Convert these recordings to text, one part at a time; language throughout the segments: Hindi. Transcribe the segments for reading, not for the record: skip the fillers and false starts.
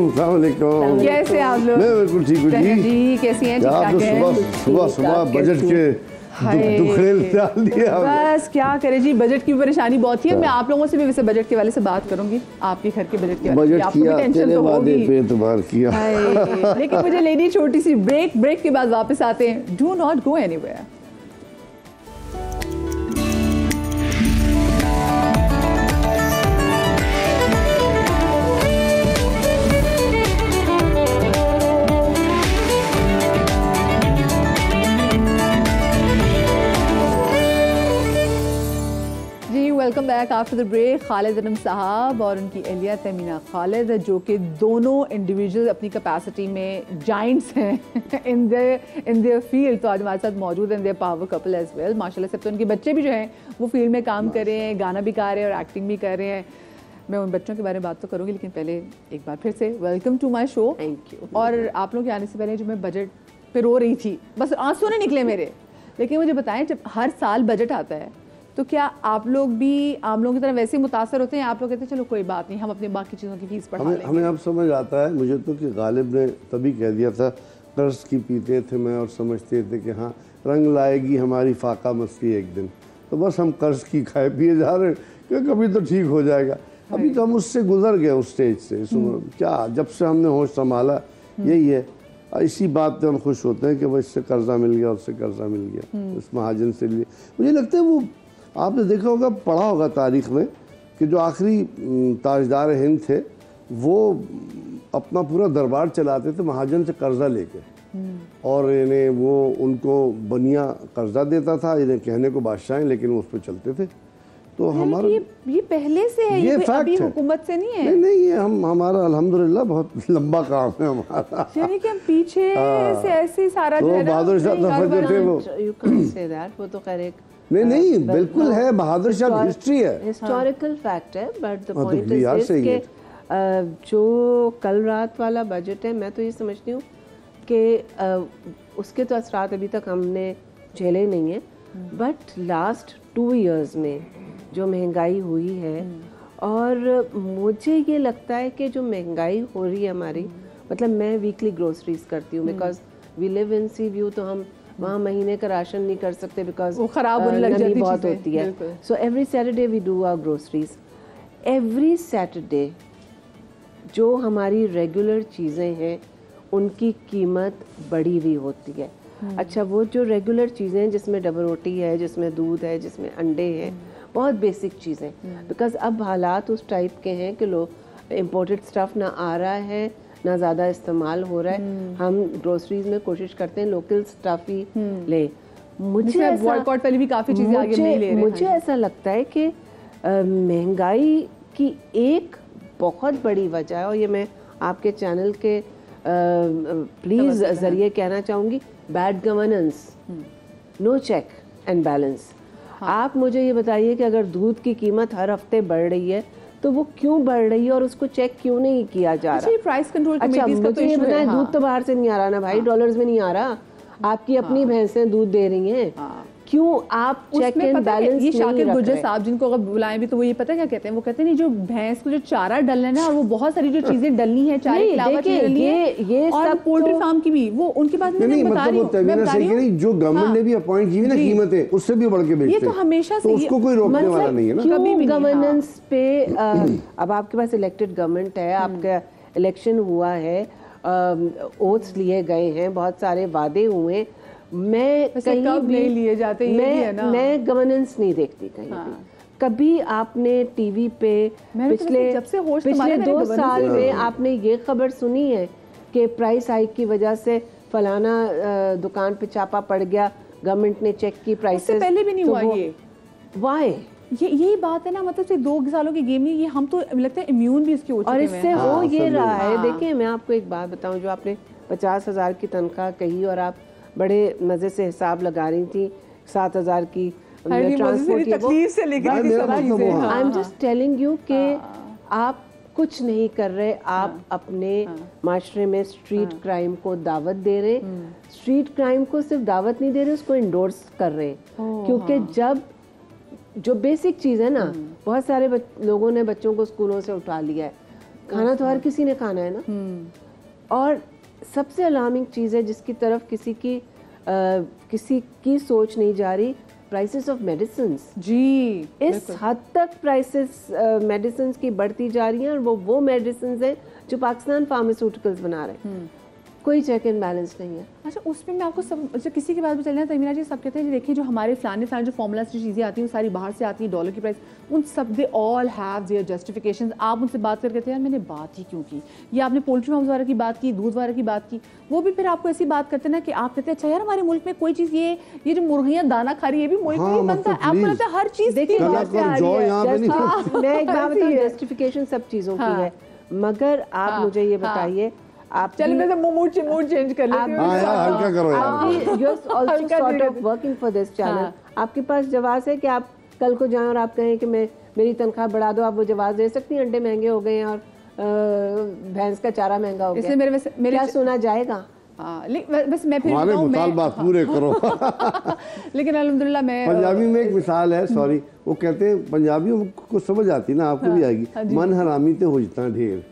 अस्सलाम वालेकुम। कैसे आप लोग? मैं बिल्कुल ठीक हूँ जी। कैसी हैं? ठीक ठाक हैं? सुबह बजट के दुखड़ेल डाल दिया। बस क्या करें जी, बजट की परेशानी बहुत ही है। मैं आप लोगों से भी वैसे बजट के वाले से बात करूंगी, आपके घर के बजट के वाले। बजट किया, तेरे वादे पे एतबार किया। लेकिन मुझे लेनी छोटी सी ब्रेक के बाद वापस आते हैं। Do not go anywhere. Welcome back after the break. Khalid Anam साहब और उनकी एहलिया तमीना खालिद, जो कि दोनों इंडिविजुअल अपनी कैपेसिटी में जाइंट्स हैं इन देयर फील्ड, तो आज हमारे साथ मौजूद हैं। Their power couple as well माशाल्लाह। सब तो उनके बच्चे भी जो हैं वो फील्ड में काम कर रहे हैं, गाना भी गा रहे हैं और एक्टिंग भी कर रहे हैं। मैं उन बच्चों के बारे में बात तो करूँगी, लेकिन पहले एक बार फिर से welcome to my show. Thank you. और आप लोग के आने से पहले जो मैं बजट पे रो रही थी, बस आंसू नहीं निकले मेरे। लेकिन मुझे बताएं, जब हर साल बजट आता है तो क्या आप लोग भी आम लोगों की तरह वैसे मुतासर होते हैं? आप लोग कहते हैं चलो कोई बात नहीं, हम अपने बाकी चीज़ों की फीस बढ़ा लेंगे। हमें अब समझ आता है मुझे तो कि गालिब ने तभी कह दिया था, कर्ज की पीते थे मैं और समझते थे कि हाँ रंग लाएगी हमारी फाका मस्ती एक दिन, तो बस हम कर्ज की खाए पिए जा रहे हैं कि कभी तो ठीक हो जाएगा। अभी तो हम उससे गुजर गए उस स्टेज से। क्या जब से हमने होश संभाला यही है, इसी बात पे हम खुश होते हैं कि वो इससे कर्जा मिल गया, उससे कर्जा मिल गया, इस महाजन से लिए। मुझे लगता है वो आपने देखा होगा, पढ़ा होगा तारीख में कि जो आखिरी ताजदार हिंद थे वो अपना पूरा दरबार चलाते थे महाजन से कर्जा लेके, और इन्हें वो उनको बनिया कर्जा देता था, इन्हें कहने को बादशाह हैं लेकिन वो उस पर चलते थे। तो हमारा ये पहले से है, ये अभी हुकूमत से नहीं है। नहीं, ये हमारा अल्हम्दुलिल्लाह बहुत लंबा काम है हमारा। यानी कि हम पीछे से ऐसे सारा तो बहादुर शाह जफर थे वो, वो तो खैर एक नहीं बिल्कुल है, बहादुर शाह हिस्ट्री है, हिस्टोरिकल फैक्ट है। बट द पॉइंट इज कि जो कल रात वाला बजट है, मैं तो ये समझती हूँ कि उसके तो असरात अभी तक हमने झेले नहीं है, बट लास्ट 2 इयर्स में जो महंगाई हुई है, और मुझे ये लगता है कि जो महंगाई हो रही है हमारी, मतलब मैं वीकली ग्रोसरीज करती हूँ because we live in sea view, तो हम वहाँ महीने का राशन नहीं कर सकते बिकॉज वो खराब होने लग जाती बहुत होती है। So every Saturday we do our groceries. Every Saturday जो हमारी रेगुलर चीज़ें हैं उनकी कीमत बढ़ी हुई होती है। अच्छा, वो जो रेगुलर चीज़ें जिसमें डबल रोटी है, जिसमें दूध है, जिसमें अंडे हैं, बहुत बेसिक चीज़ें, बिकॉज अब हालात उस टाइप के हैं कि लोग इम्पोर्टेड स्टफ़ ना आ रहा है ना ज़्यादा इस्तेमाल हो रहा है। हम ग्रोसरीज में कोशिश करते हैं लोकल स्टफ ही लें। मुझे बॉयकॉट वाली भी काफ़ी चीज़ें आगे नहीं ले रहे हैं। मुझे ऐसा लगता है कि महंगाई की एक बहुत बड़ी वजह है, और ये मैं आपके चैनल के प्लीज़ ज़रिए कहना चाहूँगी, bad governance, no check and balance. आप मुझे ये बताइए कि अगर दूध की कीमत हर हफ्ते बढ़ रही है तो वो क्यों बढ़ रही है और उसको चेक क्यों नहीं किया जा रहा? प्राइस कंट्रोल कमेटीज का तो इशू है। दूध तो बाहर से नहीं आ रहा ना भाई, डॉलर्स में नहीं आ रहा, आपकी अपनी भैंसें दूध दे रही हैं। क्यों आप चेक एंड बैलेंस? ये शाकिर गुर्जर साहब जिनको अगर बुलाएं भी तो वो ये पता क्या कहते हैं, वो कहते हैं नहीं जो भैंस को जो चारा डलना है ना, और वो बहुत सारी जो चीजें डलनी है, चारे के अलावा चीजें डलनी है, ये और सब पोल्ट्री फार्म की भी वो उनके बाद में मैं बता रही हूँ जो गवर्नमेंट ने भी अपॉइंट की ना कीमतें उससे भी बढ़ के बेचते हैं। ये तो हमेशा से उसको कोई रोकने वाला नहीं है ना। क्यों गवर्नेंस पे अब आपके पास इलेक्टेड गवर्नमेंट है, आपका इलेक्शन हुआ है, ओथ्स लिए गए हैं, बहुत सारे वादे हुए, मैं कहीं भी नहीं लिए जाते, मैं गवर्नेंस नहीं देखती कहीं भी। कभी आपने टीवी पे पिछले 2 साल में आपने ये खबर सुनी है कि प्राइस हाइक की वजह से फलाना दुकान पे छापा पड़ गया, गवर्नमेंट ने चेक की प्राइसेस? पहले भी नहीं हुआ ये। वाई? यही बात है ना, मतलब से 2 सालों की गेम नहीं, ये हम तो लगता है इम्यून भी इसके हो चुके हैं। और इससे हो ये रहा है। देखिए मैं आपको एक बात बताऊं, जो आपने 50,000 की तनख्वाह कही और आप बड़े मजे से हिसाब लगा रही थी 7,000 की ट्रांसपोर्ट की, I am just telling you कि आप कुछ नहीं कर रहे, आप अपने माशरे में स्ट्रीट क्राइम को दावत दे रहे, स्ट्रीट क्राइम को सिर्फ दावत नहीं दे रहे, उसको इंडोर्स कर रहे, क्योंकि जब जो बेसिक चीज़ है ना, बहुत सारे लोगों ने बच्चों को स्कूलों से उठा लिया है, खाना तो हर किसी ने खाना है ना। और सबसे अलार्मिंग चीज़ है जिसकी तरफ किसी की सोच नहीं जा रही, प्राइसेस ऑफ मेडिसिन्स। जी, इस हद तक प्राइसेस मेडिसिन्स की बढ़ती जा रही हैं, और वो मेडिसिन्स हैं जो पाकिस्तान फार्मास्यूटिकल्स बना रहे हैं। कोई चेक एंड बैलेंस नहीं है। अच्छा, उसमें मैं आपको सब अच्छा किसी की बात में चलना है, तमीना जी सब कहते हैं देखिए जो हमारे फलाने जो फॉर्मूला से चीज़ें आती हैं वो सारी बाहर से आती हैं, डॉलर की प्राइस, उन सब they all have their justifications. आप उनसे बात करके कहते हैं यार मैंने बात ही क्यों की, या आपने पोल्ट्री फार्म्स वगैरह की बात की, दूध वगैरह की बात की, वो भी फिर आपको ऐसी बात करते हैं ना कि आप कहते हैं अच्छा यार हमारे मुल्क में कोई चीज़ ये जो मुर्गियाँ दाना खा रही है ये भी मुल्क में ही बनता है। आपको लगता है हर चीज़ देखिए मैं एक बात बताऊं, है। जस्टिफिकेशन सब चीज़ों की है, मगर आप मुझे ये बताइए, आप चल मैं मूड चेंज कर लेती हूँ। हल्का करो यार। You are also sort of working for this channel. आपके पास जवाब है कि आप कल को जाएं और आप कहें कि मेरी तनख्वाह बढ़ा दो, आप वो जवाब दे सकती हैं? अंडे महंगे हो गए हैं और भैंस का चारा महंगा हो गया, मेरे क्या सुना जाएगा? बस मैं फिर हमारे मुतालबात पूरे करो। लेकिन अल्हम्दुलिल्लाह मैं पंजाबी में एक मिसाल है, सॉरी, वो कहते हैं पंजाबियों को समझ आती ना, आपको भी आएगी, मन हरामी ते हो जाता ढेर,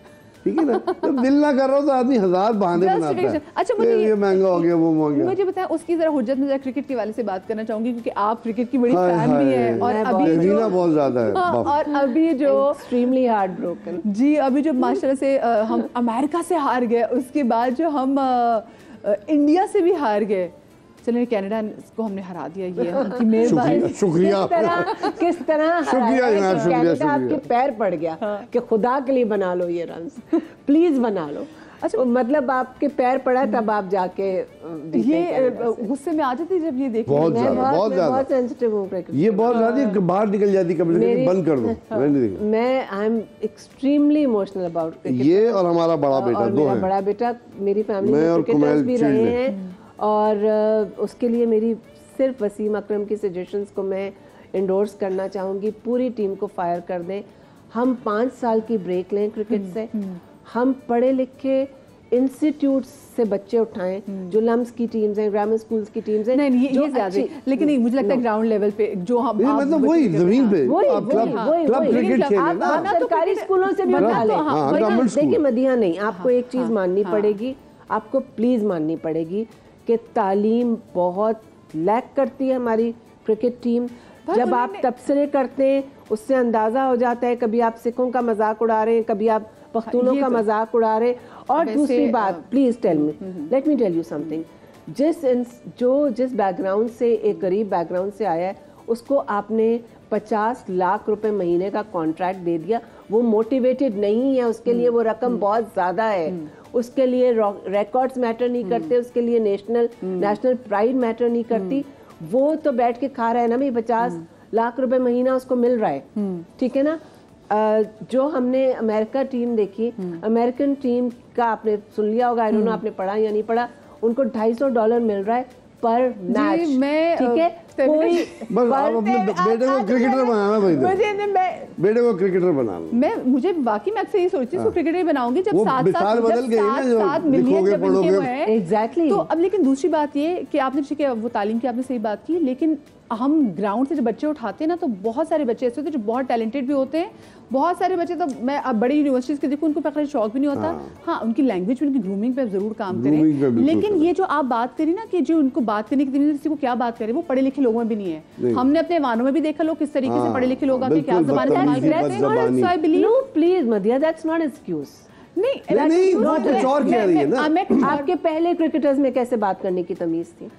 ठीक है ना। जब दिल ना कर रहा हो तो आदमी हजार बहाने बनाता है। अच्छा, मुझे ये महंगा हो गया, वो महंगा। मुझे बताएं उसकी जरा हुज्जत में, जरा क्रिकेट के वाले से बात करना चाहूंगी क्योंकि आप क्रिकेट की बड़ी फैन भी हैं, और अभी बहुत ज्यादा है, और अभी जो एक्सट्रीमली हार्ट ब्रोकन जी, अभी जो माशाल्लाह से हम अमेरिका से हार गए, उसके बाद जो हम इंडिया से भी हार गए, चलिए कनाडा को हमने हरा दिया, ये उनकी मेहरबानी। शुक्रिया किस तरह शुक्रिया जनाब, शुक्रिया। आपके पैर पड़ गया कि खुदा के लिए बना लो ये रन्स, प्लीज बना लो। अच्छा, मतलब आपके पैर पड़ा तब आप जाके ये गुस्से में आ जाती जब ये देखी। बहुत सेंसिटिव हूँ क्रिकेट, ये बहुत ज्यादा बाहर निकल जाती, कभी बंद कर दो। मैं I am extremely emotional about cricket. ये और हमारा बड़ा बेटा, दो है। बड़ा बेटा मेरी फैमिली में क्रिकेटर्स भी रहे हैं, और उसके लिए मेरी सिर्फ वसीम अकरम की सजेशंस को मैं इंडोर्स करना चाहूँगी। पूरी टीम को फायर कर दें, हम 5 साल की ब्रेक लें क्रिकेट से, हम पढ़े लिखे इंस्टीट्यूट से बच्चे उठाएं, जो लम्स की टीम्स हैं, ग्रामर स्कूल्स की टीम्स हैं। नहीं, ये ज्यादा, लेकिन नहीं, मुझे लगता है ग्राउंड लेवल पे जो हम मतलब वही जमीन पे क्लब क्रिकेट खेलें ना, सरकारी स्कूलों से भी उठा लें। देखिए मदिया नहीं, आपको एक चीज़ माननी पड़ेगी, आपको प्लीज़ माननी पड़ेगी कि तालीम बहुत लैक करती है हमारी क्रिकेट टीम। जब आप तबसरे करते हैं उससे अंदाज़ा हो जाता है, कभी आप सिखों का मजाक उड़ा रहे हैं, कभी आप पख्तूनों का मजाक उड़ा रहे हैं। और दूसरी बात, please tell me, let me tell you something, जिस बैकग्राउंड से, एक गरीब बैकग्राउंड से आया है, उसको आपने 50 लाख रुपए महीने का कॉन्ट्रैक्ट दे दिया, वो मोटिवेटेड नहीं है, उसके लिए वो रकम बहुत ज़्यादा है, उसके लिए रिकॉर्ड्स मैटर नहीं करते, उसके लिए नेशनल प्राइड मैटर नहीं करती। वो तो बैठ के खा रहा है ना भाई, 50 लाख रुपए महीना उसको मिल रहा है, ठीक है ना। जो हमने अमेरिका टीम देखी, अमेरिकन टीम का आपने सुन लिया होगा, आई डोंट नो आपने पढ़ा या नहीं पढ़ा, उनको $250 मिल रहा है पर मैच, ठीक है। कोई बस आप अपने बेटे को क्रिकेटर बनाना भाई, बेटे को क्रिकेटर बनाना। मुझे बाकी मैं अक्सर ये सोचती हूँ क्रिकेटर बनाऊंगी जब 7 मिलियन एग्जैक्टली। तो अब लेकिन दूसरी बात ये कि आपने ठीक है वो तालीम की आपने सही बात की, लेकिन हम ग्राउंड से जब बच्चे उठाते हैं ना तो बहुत सारे बच्चे ऐसे होते हैं जो बहुत टैलेंटेड भी होते हैं, बहुत सारे बच्चे तो मैं अब बड़ी यूनिवर्सिटीज़ के देखूँ उनको पकड़ने शौक भी नहीं होता। हाँ, उनकी लैंग्वेज, उनकी ग्रूमिंग पे ज़रूर काम करें, लेकिन ये जो आप बात करी ना कि जो उनको बात करने की तमीज़, किसी को क्या बात करें, वो पढ़े लिखे लोगों में भी नहीं है। हमने अपने वानों में भी देखा लोग किस तरीके से पढ़े लिखे लोग आके क्या ज़बान का इस्तेमाल करते हैं। So I believe, no please Madiya, that's not excuse. नहीं, वो कुछ और कह रही है ना। आपके पहले क्रिकेटर्स में कैसे बात करने की तमीज थी?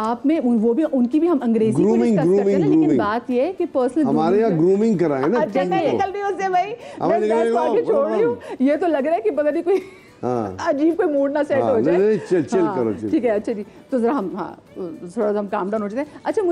आप में वो भी, उनकी भी हम अंग्रेजी को डिस्कस करते हैं ना, लेकिन बात ये है कि पर्सनल हमारे यहाँ ग्रूमिंग कराए ना। अच्छा, मैं निकल रही हूँ उससे भाई, मैं छोड़ रही हूँ, ये तो लग रहा है कि पता नहीं कोई अजीब कोई मूड ना सेट हो जाए। चिल करो, ठीक है। अच्छा जी, तो जरा हम थोड़ा सा हम काम डाउन हो जाते हैं। अच्छा, मुझे